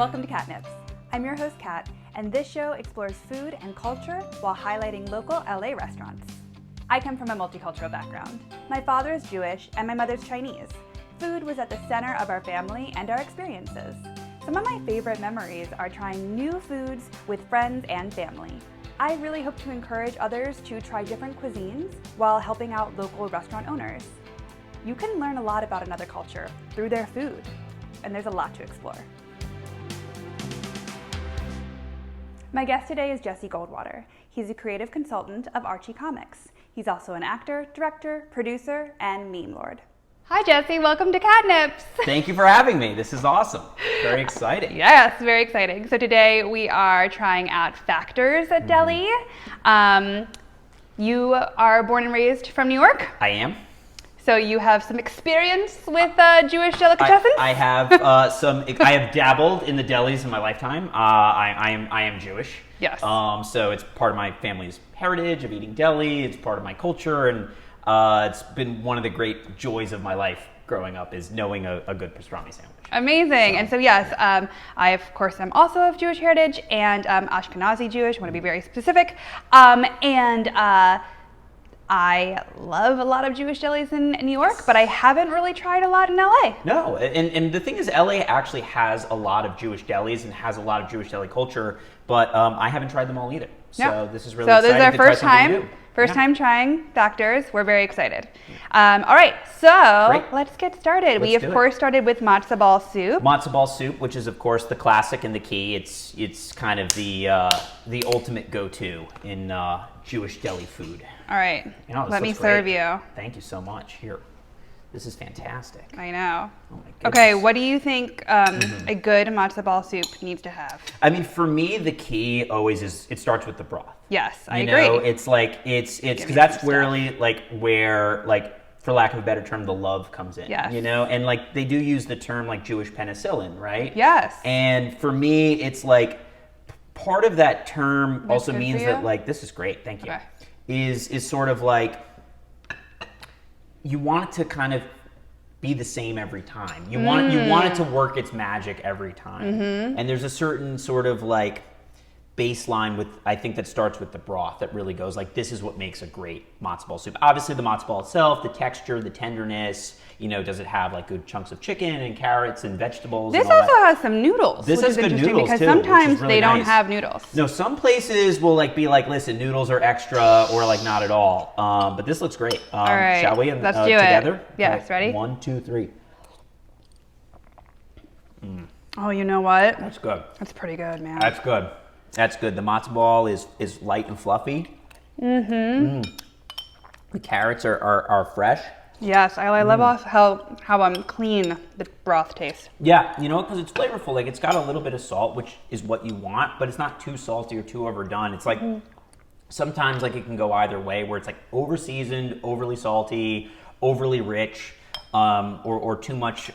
Welcome to KatNips. I'm your host, Kat, and this show explores food and culture while highlighting local LA restaurants. I come from a multicultural background. My father is Jewish and my mother's Chinese. Food was at the center of our family and our experiences. Some of my favorite memories are trying new foods with friends and family. I really hope to encourage others to try different cuisines while helping out local restaurant owners. You can learn a lot about another culture through their food, and there's a lot to explore. My guest today is Jesse Goldwater. He's a creative consultant of Archie Comics. He's also an actor, director, producer, and meme lord. Hi Jesse, welcome to KatNips. Thank you for having me. This is awesome. Very exciting. Yes, very exciting. So today we are trying out Factors at Deli. You are born and raised from New York? I am. So you have some experience with Jewish delicatessens? I have I have dabbled in the delis in my lifetime. I am Jewish. Yes. So it's part of my family's heritage of eating deli. It's part of my culture, and it's been one of the great joys of my life growing up is knowing a good pastrami sandwich. Amazing. And so yes, I of course am also of Jewish heritage and Ashkenazi Jewish. I want to be very specific. I love a lot of Jewish delis in New York, but I haven't really tried a lot in LA. No, and the thing is, LA actually has a lot of Jewish delis and has a lot of Jewish deli culture, but I haven't tried them all either. So this is really exciting. So this is our first time trying Factors. We're very excited. All right, so let's get started. We of course started with matzo ball soup. Matzo ball soup, which is of course the classic and the key. It's kind of the ultimate go-to in Jewish deli food. All right, let me serve you. Thank you so much. Here, this is fantastic. I know. Oh my goodness. Okay, what do you think a good matzo ball soup needs to have? I mean, for me, the key always is it starts with the broth. Yes, I agree. agree. It's like it's because that's where for lack of a better term, the love comes in. Yes. You know, and like they do use the term like Jewish penicillin, right? Yes. And for me, it's like part of that term also means that like this is great. Thank you. Okay. Is sort of like you want it to kind of be the same every time. You want it to work its magic every time. Mm-hmm. And there's a certain sort of like baseline with I think that starts with the broth that really goes like this is what makes a great matzo ball soup. Obviously the matzo ball itself, the texture, the tenderness, you know, does it have like good chunks of chicken and carrots and vegetables? This and all also that? has some noodles. This has good noodles because too, sometimes really they don't nice. have noodles. No, some places will like be like, listen, noodles are extra or like not at all. But this looks great. All right, shall we? Let's do together? it. Yes, ready? 1, 2, 3. Oh, you know what? That's good. That's pretty good, man. That's good. That's good. The matzo ball is light and fluffy. Mm-hmm. The carrots are fresh. Yes, I love also how clean the broth tastes. Yeah, you know, because it's flavorful. Like it's got a little bit of salt, which is what you want, but it's not too salty or too overdone. It's like sometimes like it can go either way, where it's like over seasoned, overly salty, overly rich, or too much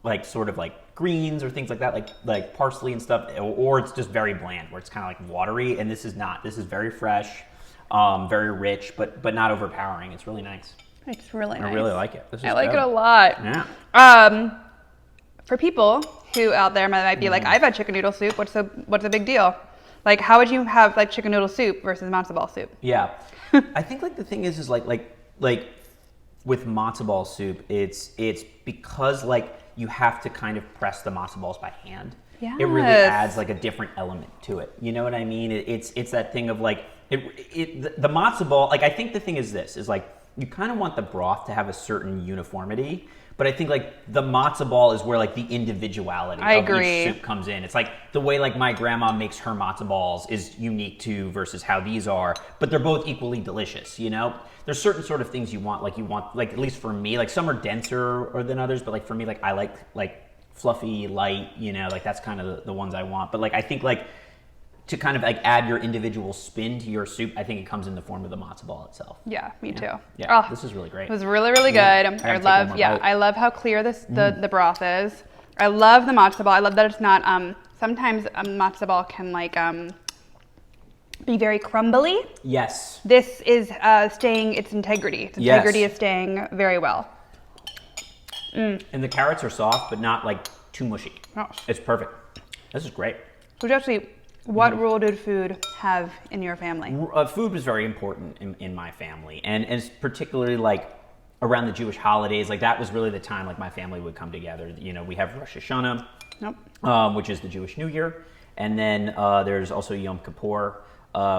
like sort of like greens or things like that, like parsley and stuff, or it's just very bland, where it's kind of like watery. And this is not. This is very fresh, very rich, but not overpowering. It's really nice. It's really nice. I really like it. I like it a lot. Yeah. For people who out there might be like, I've had chicken noodle soup. What's the big deal? Like, how would you have like chicken noodle soup versus matzo ball soup? Yeah, I think like the thing is like with matzo ball soup, it's because like you have to kind of press the matzo balls by hand. Yes. It really adds like a different element to it. You know what I mean? It's that thing of like the matzo ball. Like I think the thing is this is like you kind of want the broth to have a certain uniformity, but I think like the matzo ball is where like the individuality of each soup comes in. It's like the way like my grandma makes her matzo balls is unique to versus how these are, but they're both equally delicious, you know? There's certain sort of things you want like at least for me, like some are denser than others, but like for me, like I like fluffy, light, you know, like that's kind of the ones I want. But like I think like to kind of like add your individual spin to your soup, I think it comes in the form of the matzo ball itself. Yeah, me too. Yeah, this is really great. It was really, really good. I love how clear the broth is. I love the matzo ball. I love that it's not, sometimes a matzo ball can like be very crumbly. Yes. This is staying its integrity. Its integrity is staying very well. And the carrots are soft, but not like too mushy. Oh. It's perfect. This is great. So Jesse, what role did food have in your family? Food was very important in my family, and it's particularly like around the Jewish holidays. Like that was really the time like my family would come together. You know, we have Rosh Hashanah, which is the Jewish New Year, and then there's also Yom Kippur,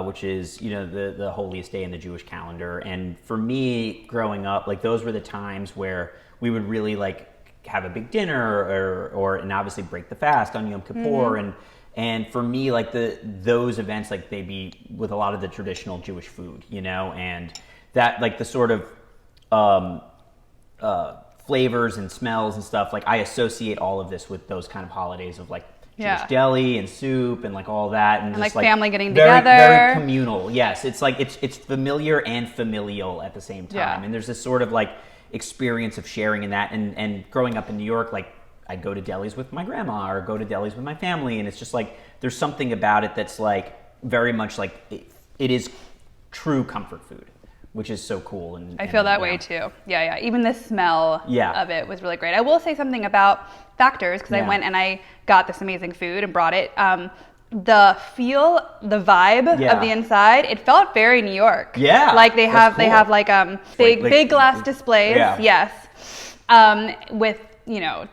which is, you know, the holiest day in the Jewish calendar. And for me, growing up, like those were the times where we would really like have a big dinner or and obviously break the fast on Yom Kippur. And for me, like those events, like they'd be with a lot of the traditional Jewish food, you know, and that like the sort of flavors and smells and stuff, like I associate all of this with those kind of holidays of like Jewish deli and soup and like all that, and just like family getting very, together. very communal. Yes, it's like it's familiar and familial at the same time. Yeah. And there's this sort of like experience of sharing in that. And growing up in New York, like I'd go to delis with my grandma or go to delis with my family, and it's just like there's something about it that's like very much like it is true comfort food, which is so cool. And I feel that way too. Yeah. Even the smell of it was really great. I will say something about Factors, because I went and I got this amazing food and brought it. The feel, the vibe of the inside, it felt very New York. Yeah, like they have like like big glass displays. Yeah. Yes, with, you know,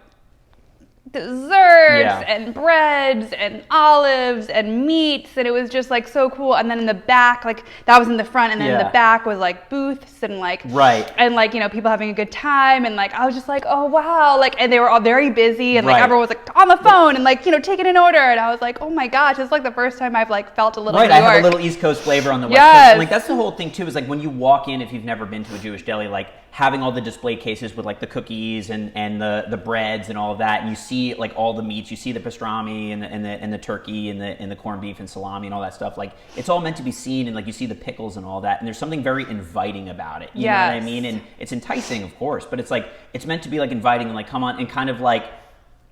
desserts and breads and olives and meats, and it was just like so cool. And then in the back, like that was in the front, and then in the back was like booths and like and like, you know, people having a good time, and like I was just like, oh wow, like, and they were all very busy, and like everyone was like on the phone and like, you know, taking an order, and I was like, oh my gosh, it's like the first time I've like felt a little New York. I have a little East Coast flavor on the West Coast. And like that's the whole thing too, is like when you walk in, if you've never been to a Jewish deli, like having all the display cases with like the cookies and the breads and all of that, and you see like all the meats, you see the pastrami and the turkey and the corned beef and salami and all that stuff. Like it's all meant to be seen, and like you see the pickles and all that, and there's something very inviting about it. You know what I mean? And it's enticing, of course, but it's like it's meant to be like inviting and like come on and kind of like,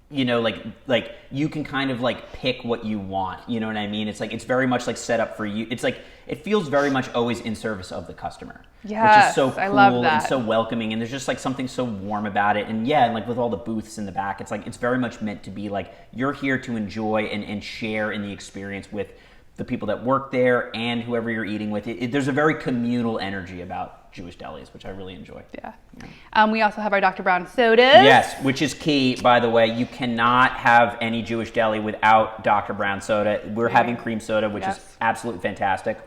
you know, like you can kind of like pick what you want. You know what I mean? It's like it's very much like set up for you. It's like it feels very much always in service of the customer. Yes, which is so cool. I love that. And so welcoming, and there's just like something so warm about it. And and like with all the booths in the back, it's like it's very much meant to be like you're here to enjoy and share in the experience with the people that work there and whoever you're eating with. There's a very communal energy about Jewish delis, which I really enjoy. We also have our Dr. Brown sodas. Yes, which is key, by the way. You cannot have any Jewish deli without Dr. Brown soda. We're having cream soda, which is absolutely fantastic.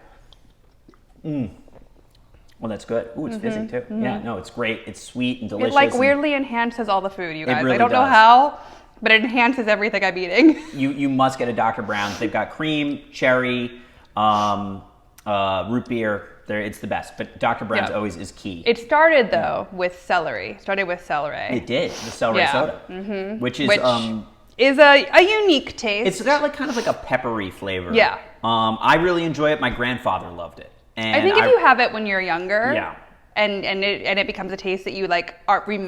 Well, that's good. Ooh, it's fizzy too. Yeah, no, it's great. It's sweet and delicious. It like weirdly enhances all the food, you guys. Really I don't know how, but it enhances everything I'm eating. You must get a Dr. Brown's. They've got cream, cherry, root beer. It's the best. But Dr. Brown's always is key. It started though with celery. It did, the celery soda, which is a unique taste. It's got like kind of like a peppery flavor. Yeah. I really enjoy it. My grandfather loved it. And I think if you have it when you're younger, and it becomes a taste that you like think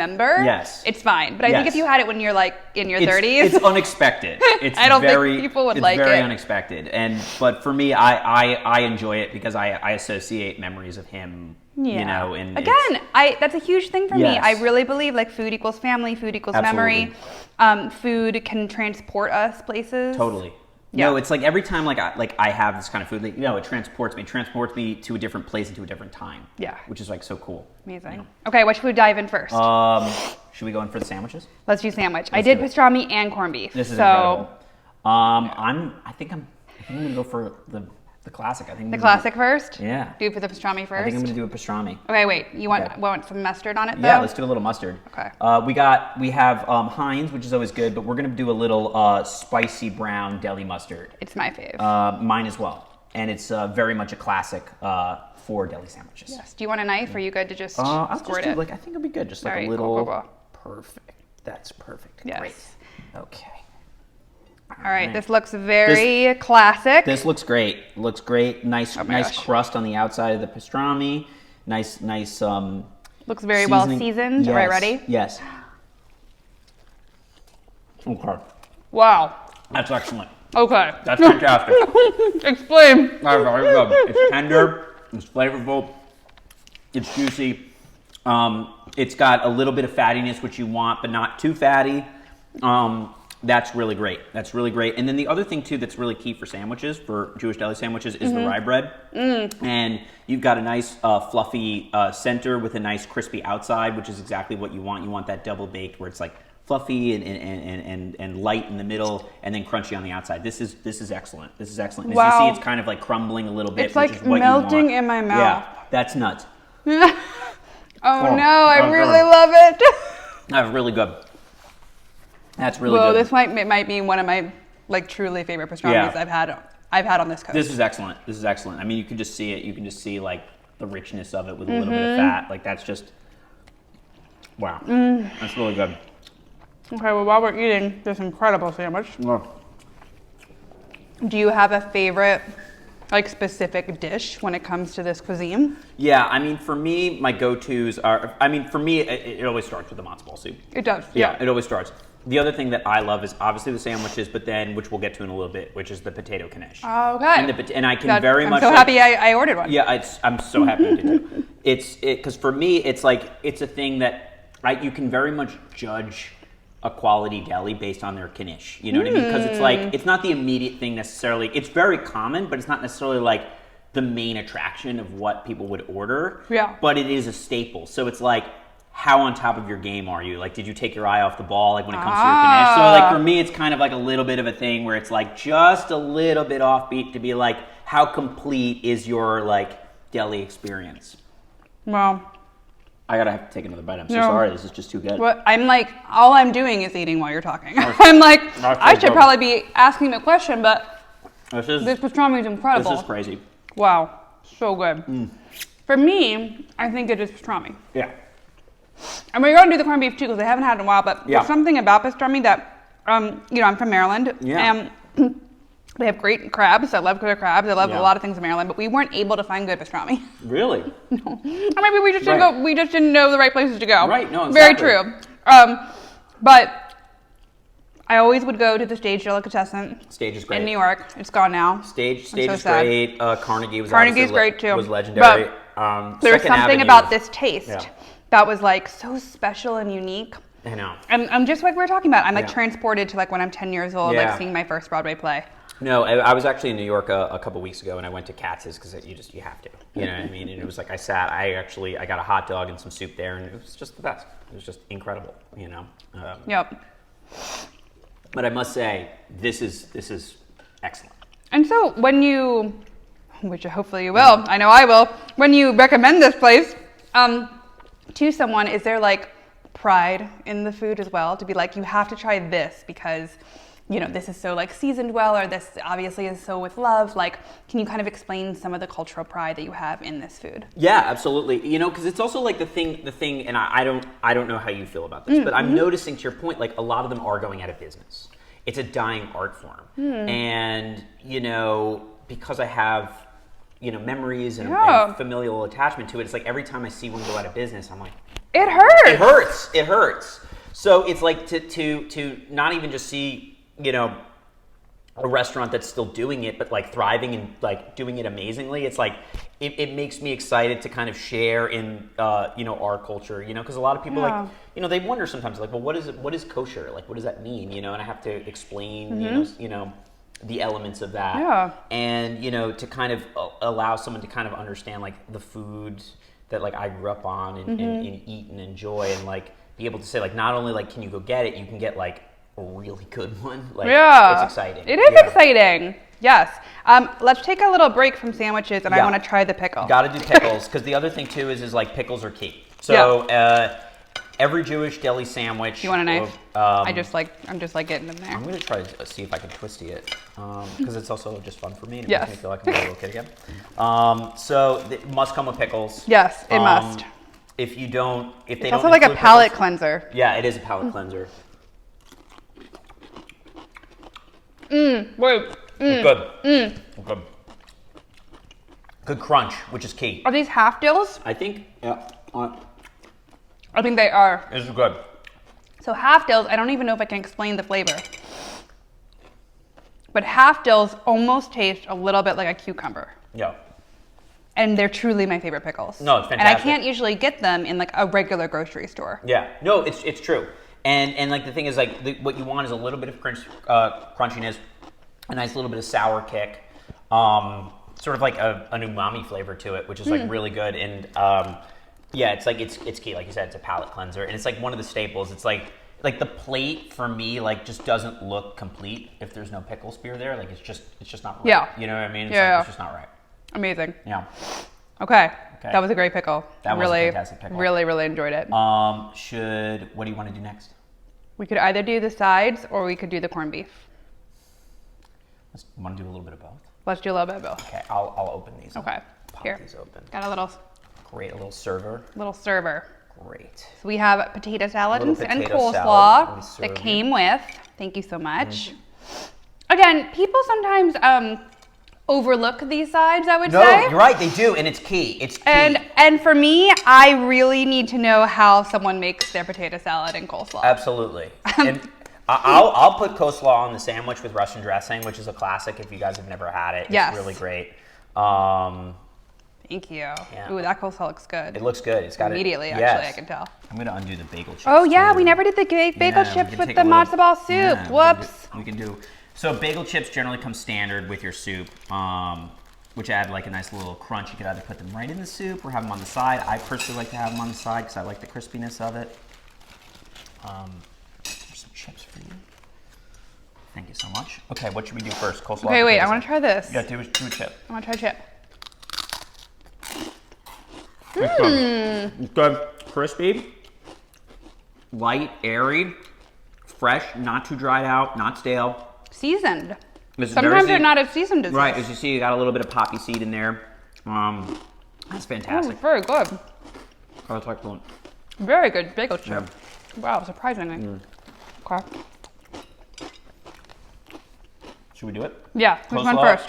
it's fine. But I think if you had it when you're like in your 30s, it's unexpected. It's I don't think people would like it. It's very unexpected. But for me, I enjoy it because I associate memories of him. You know, and again, that's a huge thing for me. I really believe like food equals family, food equals memory. Food can transport us places. Totally. No, it's like every time I have this kind of food, like, you know, it transports me to a different place and to a different time. Yeah. Which is like so cool. Amazing. You know? Okay, what should we dive in first? Should we go in for the sandwiches? Let's do sandwich. I did pastrami and corned beef. This is incredible. I think I'm gonna go for the classic. I think the classic first? Yeah. Do it for the pastrami first? I think I'm gonna do a pastrami. Okay, wait. You want some mustard on it though? Yeah, let's do a little mustard. Okay. We have Heinz, which is always good, but we're gonna do a little spicy brown deli mustard. It's my fave. Mine as well, and it's very much a classic for deli sandwiches. Yes. Do you want a knife? Or are you good to just I'll squirt just it? I think it'll be good. Just like a little. Perfect. That's perfect. Yes. Great. Okay. All right, this looks very classic. This looks great. Looks great. Nice crust on the outside of the pastrami. Nice. Looks very well seasoned. Yes. All right, ready? Yes. Okay. Wow. That's excellent. Okay. That's fantastic. Explain. Very good. It's tender. It's flavorful. It's juicy. It's got a little bit of fattiness, which you want, but not too fatty. That's really great. That's really great. And then the other thing too that's really key for sandwiches, for Jewish deli sandwiches, is the rye bread. And you've got a nice fluffy center with a nice crispy outside, which is exactly what you want. You want that double baked where it's like fluffy and light in the middle, and then crunchy on the outside. This is excellent. This is excellent. Wow. As you see, it's kind of like crumbling a little bit, It's which like is what melting you want. in my mouth. Yeah, that's nuts. Oh no, I oh, really God. love it. That's really good. That's really Well, good. this might be one of my like truly favorite pastrami's I've had on this coast. This is excellent. This is excellent. I mean, you can just see it. You can just see like the richness of it with a little bit of fat. Like that's just wow. That's really good. Okay, well, while we're eating this incredible sandwich, Oh. do you have a favorite, like, specific dish when it comes to this cuisine? Yeah, I mean, for me, my go-tos are. I mean, for me, it always starts with the matzo ball soup. It does. Yeah, it always starts. The other thing that I love is obviously the sandwiches, but then, which we'll get to in a little bit, which is the potato knish. Okay. And I can very much. I'm so happy I ordered one. Yeah, I'm so happy you did too. Because for me, it's like it's a thing that you can very much judge a quality deli based on their knish. You know what I mean? Because it's like it's not the immediate thing necessarily. It's very common, but it's not necessarily like the main attraction of what people would order. Yeah. But it is a staple. So it's like, how on top of your game are you? Like, did you take your eye off the ball, like when it comes to your knish? So like for me, it's kind of like a little bit of a thing where it's like just a little bit offbeat to be like, how complete is your like deli experience? Well, I gotta have to take another bite. I'm so No. sorry. This is just too good. what I'm like, all I'm doing is eating while you're talking. I'm like, I should probably be asking the question, but this pastrami is incredible. This is crazy. Wow, so good. For me, I think it is pastrami. Yeah. And we're going to do the corned beef too because I haven't had it in a while, but Yeah. there's something about pastrami that, you know, I'm from Maryland. Yeah. And they have great crabs. I love their crabs. I love Yeah. a lot of things in Maryland, but we weren't able to find good pastrami. Really? Or maybe we just didn't Right. go. We just didn't know the right places to go. Right, no, Very exactly. true. But I always would go to the Stage Delicatessen Stage is great. in New York. It's gone now. Stage so is sad. great. Carnegie was Carnegie's obviously great too. Was legendary. There was Second something Avenue about was- this taste Yeah. that was like so special and unique. I know. And I'm just like we were talking about. I'm like Yeah. transported to like when I'm 10 years old, Yeah. like seeing my first Broadway play. No, I was actually in New York a couple weeks ago, and I went to KatNips because you have to. You know what I mean? And it was like I got a hot dog and some soup there, and it was just the best. It was just incredible. You know. Yep. But I must say, this is excellent. And so when you, which hopefully you will, I know I will, when you recommend this place to someone, is there like pride in the food as well? To be like, you have to try this because, you know, this is so like seasoned well, or this obviously is so with love. Like, can you kind of explain some of the cultural pride that you have in this food? Yeah, absolutely. You know, because it's also like the thing, and I don't know how you feel about this, but I'm noticing to your point, like a lot of them are going out of business. It's a dying art form, and you know, because I have, you know, memories and familial attachment to it, it's like every time I see one go out of business, I'm like, It hurts. it hurts. It hurts. So it's like to not even just see, you know, a restaurant that's still doing it, but like thriving and like doing it amazingly. It's like it makes me excited to kind of share in you know, our culture, you know, because a lot of people like, you know, they wonder sometimes like, well, what is kosher? Like, what does that mean? You know, and I have to explain, you know, the elements of that. Yeah. And you know, to kind of allow someone to kind of understand like the food that like I grew up on and eat and enjoy, and like be able to say like, not only like can you go get it, you can get like a really good one. Like, it's exciting. It is exciting. Yes. Let's take a little break from sandwiches, and I want to try the pickle. Got to do pickles, because the other thing too is like pickles are key. So every Jewish deli sandwich. You want a knife? I'm just like getting in there. I'm gonna try to see if I can twisty it, because it's also just fun for me. And it Yes. makes me feel like I'm a little kid again. So it must come with pickles. Yes, it must. If they don't, It's also like a include palate pickles- cleanser. Yeah, it is a palate cleanser. Wait. Good. Good. Good crunch, which is key. Are these half dills? I think. Yeah. I think they are. This is good. So half dills, I don't even know if I can explain the flavor. But half dills almost taste a little bit like a cucumber. Yeah. And they're truly my favorite pickles. No, it's And I fantastic. can't usually get them in like a regular grocery store. Yeah. No, it's true. And like the thing is like what you want is a little bit of crunchiness, a nice little bit of sour kick, sort of like an umami flavor to it, which is like really good. And yeah, it's like it's key, like you said, it's a palate cleanser, and it's like one of the staples. It's like the plate for me like just doesn't look complete if there's no pickle spear there. Like it's just not right. Yeah. You know what I mean? It's it's just not right. Amazing. Yeah. Okay. That was a great pickle. That was a fantastic pickle. Really, really enjoyed it. What do you want to do next? We could either do the sides or we could do the corned beef. Let's want to do a little bit of both. Let's do a little bit of both. Okay, I'll open these. Okay. Pop Here. these open. Got a little server. Little server. Great. So we have potato salad and potato coleslaw salad. that came with. Thank you so much. Again, people sometimes overlook these sides, I would say. No, you're right, they do, and it's key. It's key. And for me, I really need to know how someone makes their potato salad and coleslaw. Absolutely. And I'll put coleslaw on the sandwich with Russian dressing, which is a classic if you guys have never had it. Yes. It's really great. Thank you. Yeah. Ooh, that coleslaw looks good. It looks good. It's got immediately, it. actually, Yes. I can tell. I'm going to undo the bagel chips. Oh, yeah, too. we never did the bagel Yeah, chips we can with take the a little- matzo ball soup. Yeah, Whoops. We can do. So bagel chips generally come standard with your soup, which add like a nice little crunch. You could either put them right in the soup or have them on the side. I personally like to have them on the side because I like the crispiness of it. There's some chips for you. Thank you so much. Okay, what should we do first? Coleslaw. Okay, wait, I want to try this. Yeah, do a chip. I want to try chip. It's good. Crispy, light, airy, fresh, not too dried out, not stale. Seasoned. It's Sometimes they're not as seasoned as right, this. as you see, you got a little bit of poppy seed in there. That's fantastic. Ooh, very good. Oh, it's excellent. Very good bagel chip. Yeah. Wow, surprisingly. Okay. Should we do it? Yeah, which one Coleslaw? first?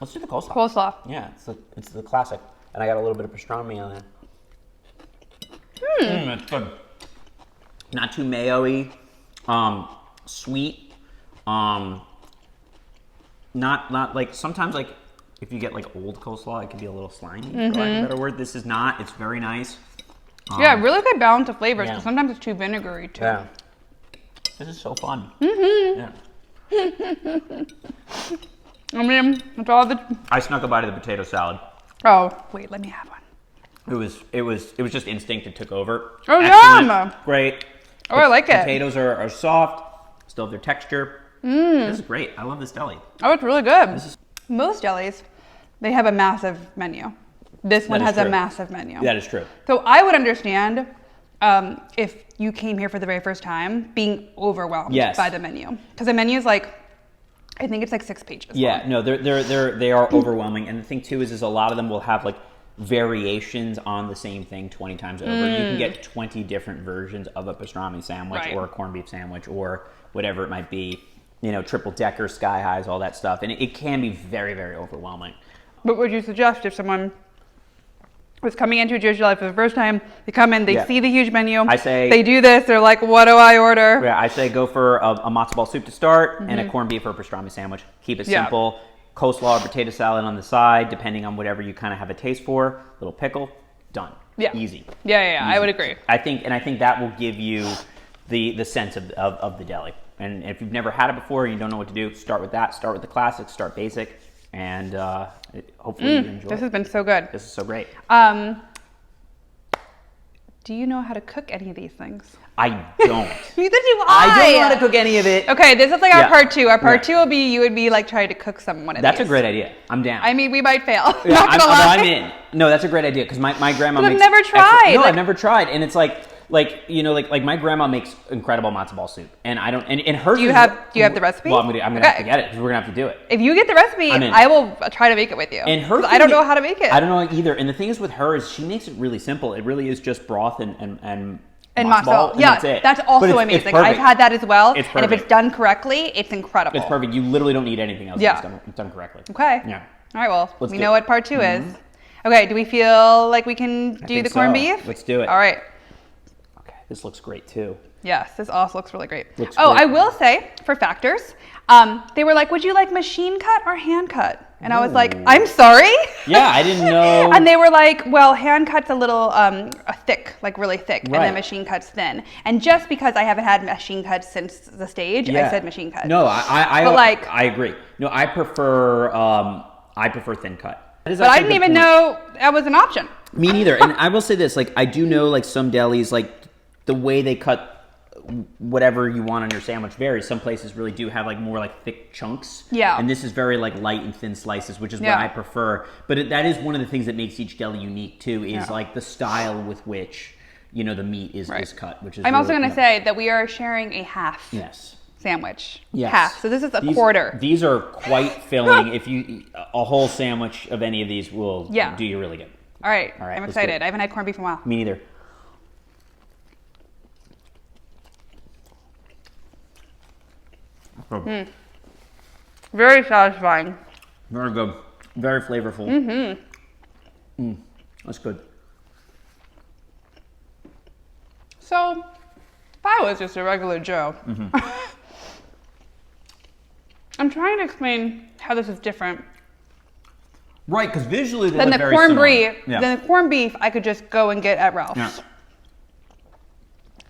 Let's do the coleslaw. Coleslaw. Yeah, it's the classic. And I got a little bit of pastrami on there. It's good. Not too mayo-y. Sweet. Not like, sometimes like, if you get like old coleslaw, it can be a little slimy, for lack of a better word. This is not. It's very nice. Yeah, really good balance of flavors, yeah. because sometimes it's too vinegary too. Yeah. This is so fun. Yeah. I mean, it's all the... I snuck a bite of the potato salad. Oh, wait, let me have one. It was just instinct. It took over. Oh, Excellent. yum! Great. Oh, I like it. Potatoes are soft, still have their texture. This is great. I love this deli. Oh, it's really good. Most delis, they have a massive menu. This one That is has a true. massive menu. That is true. So I would understand if you came here for the very first time being overwhelmed Yes. by the menu. Because the menu is like, I think it's like 6 pages. Yeah, long. no, they are overwhelming. And the thing too is a lot of them will have like variations on the same thing 20 times over. You can get 20 different versions of a pastrami sandwich Right. or a corned beef sandwich or whatever it might be. You know, triple decker, sky highs, all that stuff. And it can be very, very overwhelming. What would you suggest if someone was coming into a Jewish deli for the first time? They come in, they Yeah. see the huge menu. I say- they do this. They're like, "What do I order?" Yeah, I say go for a matzo ball soup to start and a corned beef or pastrami sandwich. Keep it Yeah. simple. Coleslaw or potato salad on the side, depending on whatever you kind of have a taste for. Little pickle, done. Yeah. Easy. Yeah, I Easy. would agree. I think that will give you the sense of the deli. And if you've never had it before and you don't know what to do, start with that. Start with the classics. Start basic, and hopefully you enjoy. This it. has been so good. This is so great. Do you know how to cook any of these things? I don't. Neither do I don't know how to cook any of it. Okay, this is like our Yeah. part two. Our part Yeah. two will be you would be like trying to cook one of That's a these. great idea. I'm down. I mean, we might fail. Yeah, Not gonna lie. I'm in. No, that's a great idea because my grandma But I've makes. never tried, No, like- I've never tried, and it's like my grandma makes incredible matzo ball soup, and I don't. And hers. Do you is- have the recipe? Well, I'm gonna have Okay. to get it because we're gonna have to do it. If you get the recipe, I'm in. I will try to make it with you. And her. 'Cause I don't know how to make it. I don't know either. And the thing is with her is she makes it really simple. It really is just broth and And ball, matzo. Yeah, that's it. that's But also it's amazing. perfect. I've had that as well. It's and if it's perfect. done correctly, it's incredible. It's perfect. You literally don't need anything else. Yeah. It's done correctly. Okay. Yeah. All right, well, Let's we do know it. what part two is. Okay, do we feel like we can do think the corned so. beef? Let's do it. All right. Okay. This looks great too. Yes, this also looks really great. Looks Oh, great. I will say, for factors, they were like, would you like machine cut or hand cut? And I was like, Ooh. I'm sorry? Yeah, I didn't know. And they were like, well, hand cut's a little thick, like really thick, and Right. then machine cut's thin. And just because I haven't had machine cuts since the stage, I said machine cut. No, I agree. No, I prefer thin cut. But I didn't even know that was an option. Me neither. And I will say this, like, I do know, like, some delis, like, the way they cut whatever you want on your sandwich varies. Some places really do have, like, more, like, thick chunks. Yeah. And this is very, like, light and thin slices, which is what I prefer. But that is one of the things that makes each deli unique, too, is, like, the style with which, you know, the meat is cut, which is I'm also going to say that we are sharing a half. Yes. Sandwich. Yes. Half. So this is a quarter. These are quite filling. If you eat a whole sandwich of any of these will do you really good. All right. I'm excited. I haven't had corned beef in a while. Me neither. Very satisfying. Very good. Very flavorful. That's good. So, if I was just a regular Joe, I'm trying to explain how this is different. Right, because visually they Then look the very corned similar. beef, then the corned beef, I could just go and get at Ralph's. Yeah.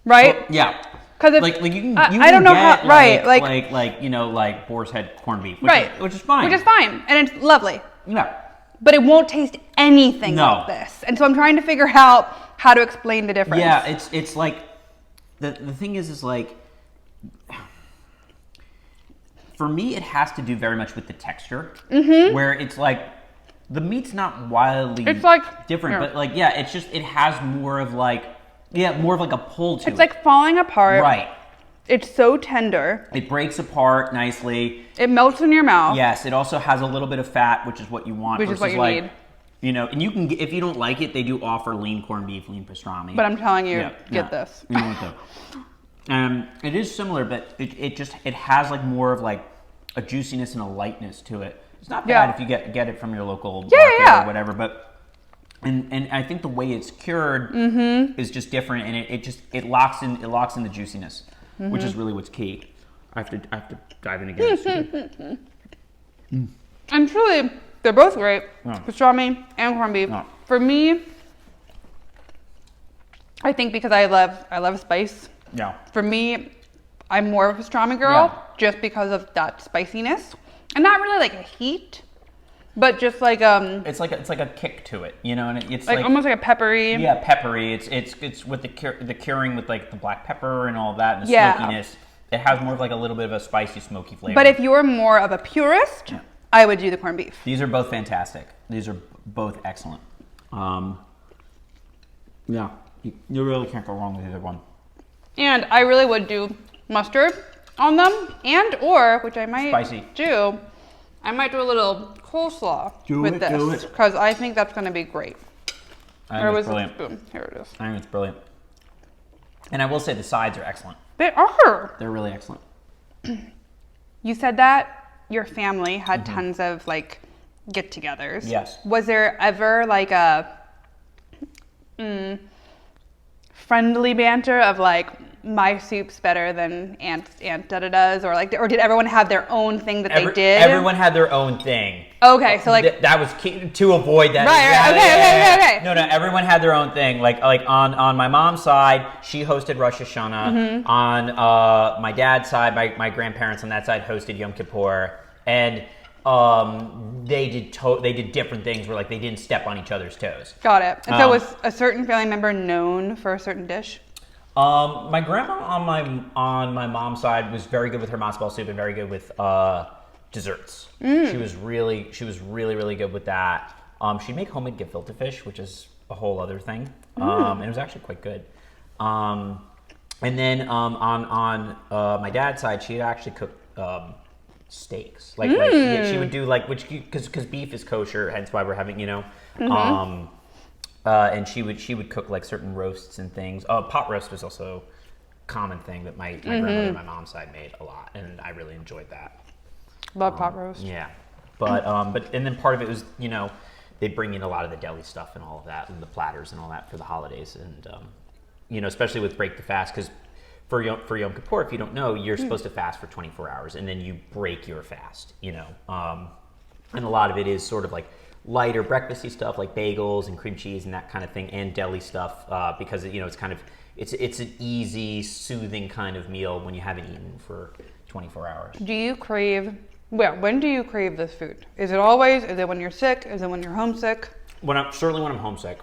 Right? Well, yeah. Because like you can, I don't know get, how. Right, like you know, like boar's head corned beef, which is fine. Which is fine, and it's lovely. Yeah. But it won't taste anything like this, and so I'm trying to figure out how to explain the difference. Yeah, it's like the thing is like for me it has to do very much with the texture, where it's like the meat's not wildly different, but like it's just it has more of like a pull to it. It's like falling apart. Right. It's so tender. It breaks apart nicely. It melts in your mouth. Yes, it also has a little bit of fat, which is what you want. Which is what you need. You know, and you can get, if you don't like it, they do offer lean corned beef, lean pastrami. But I'm telling you, get this. You want to. It is similar, but it has like more of like a juiciness and a lightness to it. It's not bad if you get it from your local market or whatever, but and I think the way it's cured is just different, and it locks in the juiciness, which is really what's key. I have to dive in again. And truly, they're both great. Pastrami and corned beef. For me, I think because I love spice. Yeah. For me, I'm more of a pastrami girl just because of that spiciness, and not really like a heat, but just like It's like a kick to it, you know, and it's like almost like a peppery. Yeah, peppery. It's with the curing with like the black pepper and all of that and the smokiness. It has more of like a little bit of a spicy, smoky flavor. But if you're more of a purist, I would do the corned beef. These are both fantastic. These are both excellent. Yeah, you really can't go wrong with either one. And I really would do mustard on them, or which I might do. I might do a little coleslaw with this because I think that's going to be great. I think it's brilliant. Spoon? Here it is. I think it's brilliant. And I will say the sides are excellent. They are. They're really excellent. You said that your family had tons of like get-togethers. Yes. Was there ever like a friendly banter of like my soup's better than Aunt da-da-da's, or did everyone have their own thing that they did? Everyone had their own thing. Okay, so like that was key to avoid that. Right. Okay. No, everyone had their own thing. Like on my mom's side, she hosted Rosh Hashanah. On my dad's side, my grandparents on that side hosted Yom Kippur, and they did different things where like they didn't step on each other's toes. Got it. And so was a certain family member known for a certain dish? My grandma on my mom's side was very good with her matzo ball soup and very good with desserts. She was really good with that. She'd make homemade gefilte fish, which is a whole other thing, and it was actually quite good. And then on my dad's side, she'd actually cook steaks. Like she would do because beef is kosher, hence why we're having and she would cook like certain roasts and things. Pot roast was also a common thing that my grandmother on my mom's side made a lot, and I really enjoyed that. Love pot roast. Yeah, but and then part of it was they bring in a lot of the deli stuff and all of that, and the platters and all that for the holidays, and especially with break the fast, because for Yom Kippur, if you don't know, you're supposed to fast for 24 hours, and then you break your fast. And a lot of it is sort of like lighter breakfasty stuff like bagels and cream cheese and that kind of thing, and deli stuff because it's kind of it's an easy, soothing kind of meal when you haven't eaten for 24 hours. Do you crave? Well, when do you crave this food? Is it always? Is it when you're sick? Is it when you're homesick? Certainly when I'm homesick.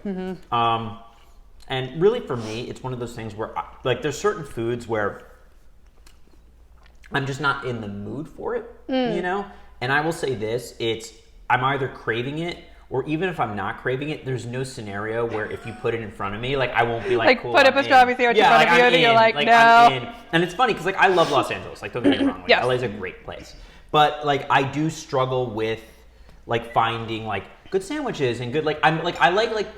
And really for me, it's one of those things where like there's certain foods where I'm just not in the mood for it, And I will say this, I'm either craving it, or even if I'm not craving it, there's no scenario where if you put it in front of me, like I won't be like cool, put up a strawberry sandwich in front of you and you're like, no. I'm in. And it's funny because like I love Los Angeles, like don't get me wrong, like, yes. LA is a great place. But like I do struggle with like finding like good sandwiches and good I like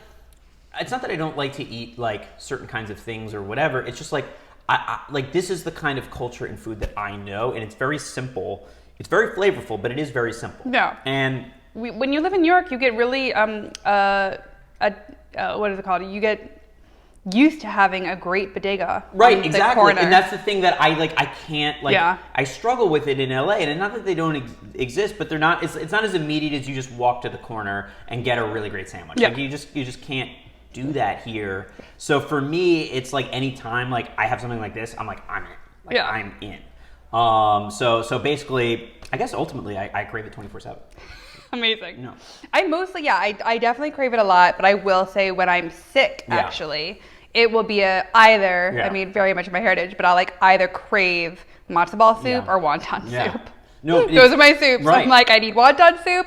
it's not that I don't like to eat like certain kinds of things or whatever. It's just like I like this is the kind of culture and food that I know, and it's very simple. It's very flavorful, but it is very simple. Yeah. And when you live in New York, you get really what is it called? You get used to having a great bodega. Right, exactly. And that's the thing that I can't I struggle with it in LA, and not that they don't exist, but they're not. It's not as immediate as you just walk to the corner and get a really great sandwich. Yeah. Like you just can't do that here. So for me, it's like anytime like I have something like this, I'm like I'm in. I'm in. So basically, I guess ultimately I crave it 24/7. Amazing. No. I mostly, I definitely crave it a lot, but I will say when I'm sick, actually, it will be either, I mean, very much my heritage, but I'll like either crave matzo ball soup or wonton soup. No, those are my soups. Right. I'm like, I need wonton soup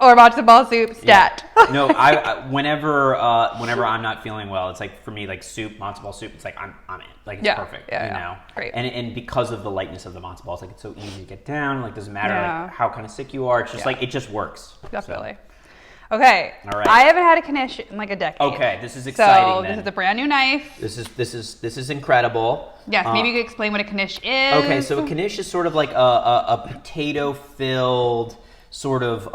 or matzo ball soup, stat. Yeah. No, I whenever I'm not feeling well, it's like for me like soup, matzo ball soup. It's like I'm in. Like it's perfect. Great. And because of the lightness of the matzo balls, like it's so easy to get down. Like doesn't matter like how kind of sick you are. It's just like it just works. Definitely. So. Okay. All right. I haven't had a knish in like a decade. Okay, this is exciting. So this is a brand new knife. This is incredible. Yes. Maybe you could explain what a knish is. Okay, so a knish is sort of like a potato filled sort of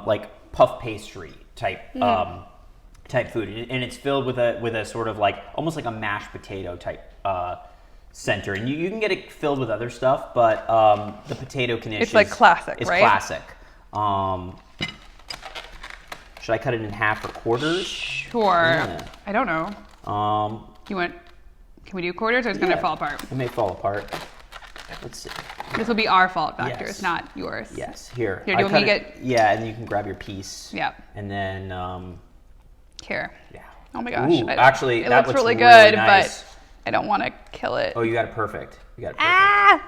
like puff pastry type food, and it's filled with a sort of like almost like a mashed potato type center, and you can get it filled with other stuff, but the potato knish it's like classic, it's right? Classic. Should I cut it in half or quarters? Sure. Yeah. I don't know. Can we do quarters, or it's gonna fall apart? It may fall apart. Let's see. This will be our fault factors, not yours. Yes. Here. Here, do you want me to get? Yeah, and you can grab your piece. Yeah. And then. Here. Yeah. Oh my gosh. Ooh, actually, it that looks really really good, nice. but I don't want to kill it. Oh, you got it perfect. Ah!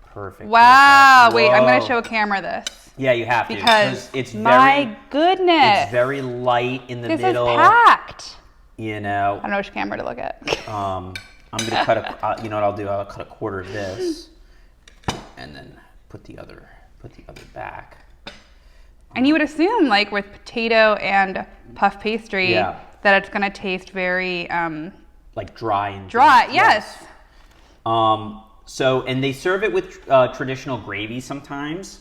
Perfect. Wow. Perfect. Wait, I'm gonna Whoa. show a camera this. Yeah, you have to because it's my goodness, it's very light in the this middle. This is packed. You know. I don't know which camera to look at. I'm gonna cut you know what I'll do? I'll cut a quarter of this, and then put the other back. And you would assume, like with potato and puff pastry, that it's gonna taste very like dry and dry. Yes. So, and they serve it with traditional gravy sometimes.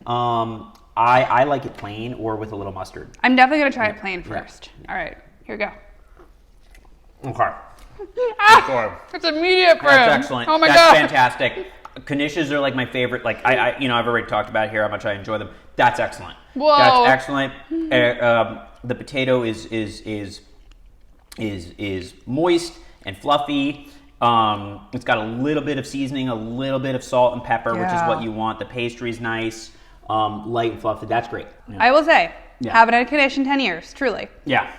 I like it plain or with a little mustard. I'm definitely gonna try it plain first. All right, here we go. Okay. It's immediate for That's him. excellent. Oh my That's god. fantastic. Knishes are like my favorite. Like I've already talked about here how much I enjoy them. That's excellent. Whoa. That's excellent. The potato is moist and fluffy. It's got a little bit of seasoning, a little bit of salt and pepper, which is what you want. The pastry's nice, light and fluffy. That's great. Yeah. I will say, haven't had a knish in 10 years, truly. Yeah.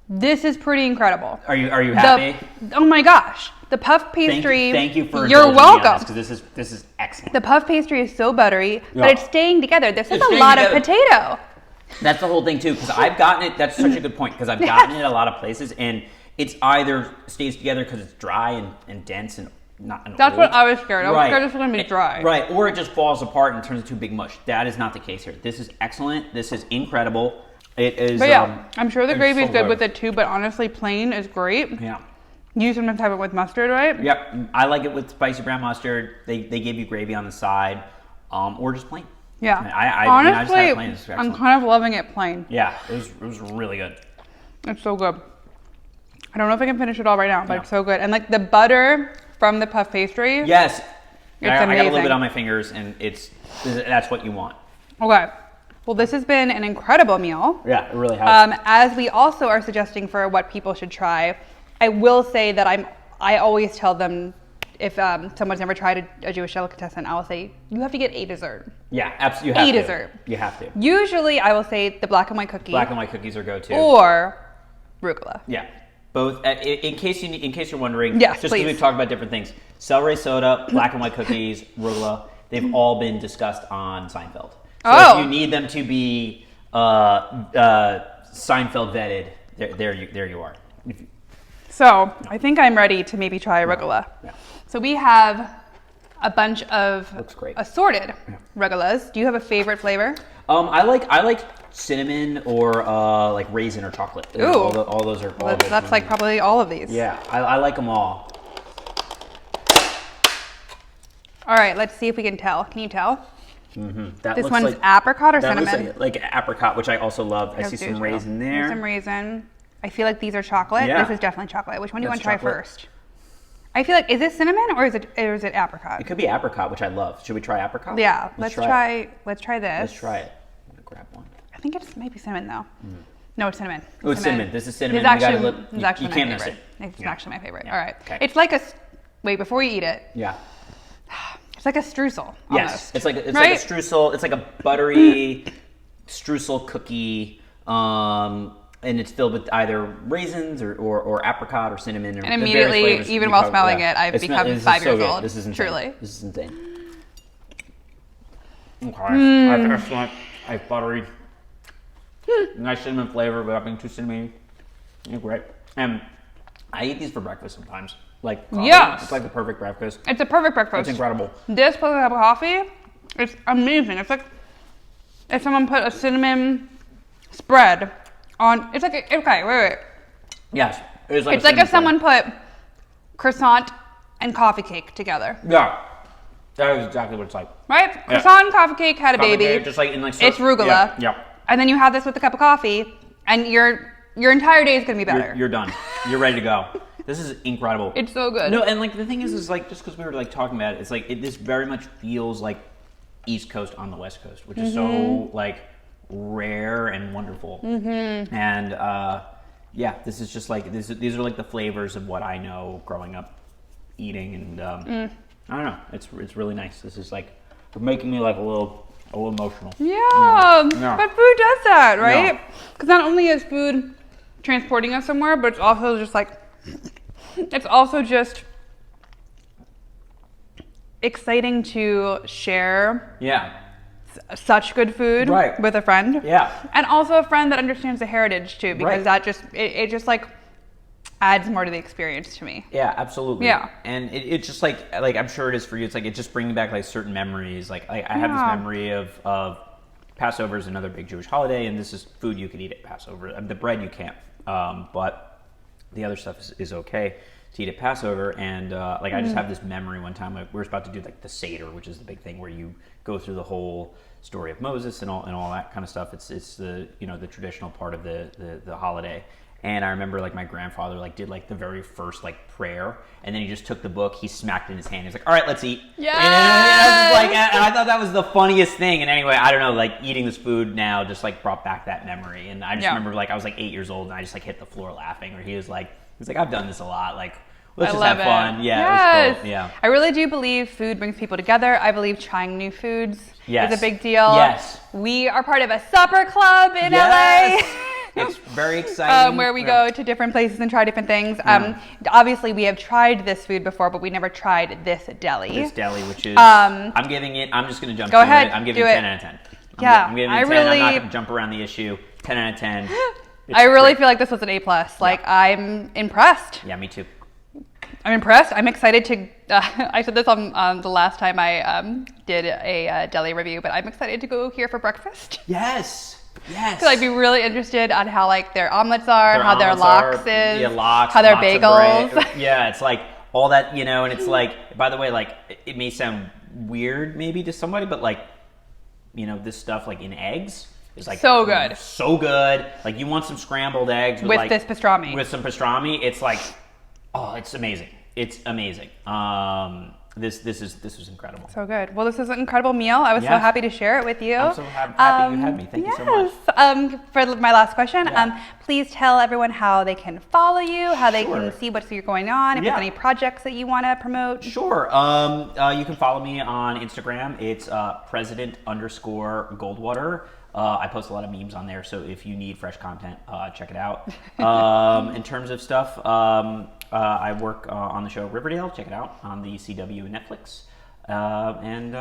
This is pretty incredible. Are you happy? Oh my gosh. The puff pastry. Thank you for You're welcome. Because this is excellent. The puff pastry is so buttery, but it's staying together. This is a lot of potato. That's the whole thing too, because I've gotten it. That's such a good point, because I've gotten it at a lot of places, and it's either stays together because it's dry and dense and not. And That's old. what I was scared. I was scared this was gonna be dry. Right, or it just falls apart and turns into big mush. That is not the case here. This is excellent. This is incredible. It is. But I'm sure the gravy is so good with it too. But honestly, plain is great. Yeah. You sometimes have it with mustard, right? Yep, I like it with spicy brown mustard. They give you gravy on the side, or just plain. Yeah. I just had it plain. It's I'm kind of loving it plain. Yeah, it was really good. It's so good. I don't know if I can finish it all right now, but it's so good. And like the butter from the puff pastry. Yes. It's I got a amazing. little bit on my fingers, and that's what you want. Okay. Well, this has been an incredible meal. Yeah, it really has. As we also are suggesting for what people should try, I will say that I always tell them if someone's never tried a Jewish delicatessen, I will say you have to get a dessert. Yeah, absolutely. Dessert. You have to. Usually, I will say the black and white cookie. Black and white cookies are go-to. Or arugula. Yeah, both. In case you're wondering, yes, just because we've talked about different things, celery soda, black and white cookies, arugula, they've all been discussed on Seinfeld. So if you need them to be Seinfeld vetted, there you are. So I think I'm ready to maybe try arugula. Yeah. So we have a bunch of assorted rugulas. Do you have a favorite flavor? I like cinnamon or like raisin or chocolate. Ooh, all those are. That's like probably all of these. Yeah, I like them all. All right, let's see if we can tell. Can you tell? Mm-hmm. This one's like, apricot or cinnamon? That looks like apricot, which I also love. I see some raisin there. There's some raisin. I feel like these are chocolate. Yeah. This is definitely chocolate. Which one do you want to try first? I feel like, is this cinnamon or is it apricot? It could be apricot, which I love. Should we try apricot? Yeah, let's try this. Let's try it. I'm gonna grab one. I think it might be cinnamon though. No, it's cinnamon. It's cinnamon. This is cinnamon. It's actually you can't miss it. It's actually my favorite. Yeah. All right. Okay. It's like wait, before you eat it. Yeah. It's like a streusel. Yes. Almost. It's like a streusel. It's like a buttery streusel cookie. And it's filled with either raisins or apricot or cinnamon. And immediately, even while smelling it, I've become 5 years old. This is insane. Truly. This is insane. Okay. I have excellent. I have buttery. Nice cinnamon flavor without being too cinnamony. Great. And I eat these for breakfast sometimes. Like coffee. Yes. It's like the perfect breakfast. It's a perfect breakfast. It's incredible. This plus a cup of coffee, it's amazing. It's like if someone put a cinnamon spread on. It's like wait. Yes. It's like if someone put croissant and coffee cake together. Yeah. That is exactly what it's like. Right? Yeah. Croissant and coffee cake had a baby. Cake, just like in like it's arugula. Yeah. And then you have this with a cup of coffee, and your entire day is gonna be better. You're done. You're ready to go. This is incredible. It's so good. No, and like the thing is like just because we were like talking about it, it's like this very much feels like East Coast on the West Coast, which is so like rare and wonderful. And yeah, this is just like these are like the flavors of what I know growing up eating, and I don't know. It's really nice. This is like making me like a little emotional. Yeah, but food does that, right? Because not only is food transporting us somewhere, but it's also just like exciting to share such good food with a friend. Yeah. And also a friend that understands the heritage too, because that just it just like adds more to the experience to me. Yeah, absolutely. Yeah. And it just like I'm sure it is for you. It's like it just bringing back like certain memories. Like I have this memory of Passover is another big Jewish holiday, and this is food you could eat at Passover. The bread you can't, but the other stuff is okay to eat at Passover. And like I just have this memory one time like we were about to do like the Seder, which is the big thing where you go through the whole story of Moses and all that kind of stuff. It's the the traditional part of the holiday. And I remember like my grandfather like did like the very first like prayer, and then he just took the book, he smacked it in his hand, he was like, all right, let's eat. Yeah. And I thought that was the funniest thing. And anyway, I don't know, like eating this food now just like brought back that memory. And I just remember like I was like 8 years old and I just like hit the floor laughing, or he was like I've done this a lot, like let's just have fun. Yeah, it was cool. Yeah. I really do believe food brings people together. I believe trying new foods is a big deal. Yes. We are part of a supper club in LA. It's very exciting. Where we go to different places and try different things. Obviously, we have tried this food before, but we never tried this deli. This deli, which is, I'm just going to jump to it. I'm giving it 10 out of 10. I'm giving it 10. I'm not going to jump around the issue. 10 out of 10. I really feel like this was an A+. Like, I'm impressed. Yeah, me too. I'm impressed. I'm excited to, I said this on the last time I did a deli review, but I'm excited to go here for breakfast. Yes. Yes. Because I'd be really interested on how like their omelets are, how their lox is, how their bagels. Yeah, it's like all that, and it's like, by the way, like it may sound weird maybe to somebody, but like, this stuff like in eggs is like so good. So good. Like you want some scrambled eggs with like, this pastrami. With some pastrami, it's like, oh, it's amazing. It's amazing. this was incredible. So good. Well, this is an incredible meal. I was so happy to share it with you. I'm so happy you had me. Thank you so much. For my last question, please tell everyone how they can follow you, how they can see what's going on, if there's any projects that you want to promote. Sure. You can follow me on Instagram. It's President_Goldwater. I post a lot of memes on there, so if you need fresh content, check it out. In terms of stuff, I work on the show Riverdale. Check it out on the CW Netflix. And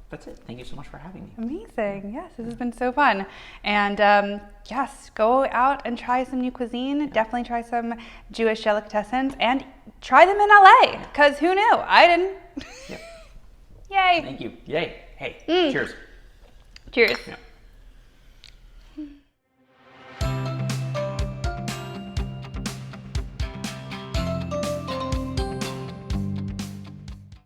that's it. Thank you so much for having me. Amazing. Yes, this has been so fun. And yes, go out and try some new cuisine. Definitely try some Jewish delicatessens and try them in LA, because who knew? I didn't. Yeah. Yay. Thank you. Yay. Hey, cheers. Cheers. Yeah.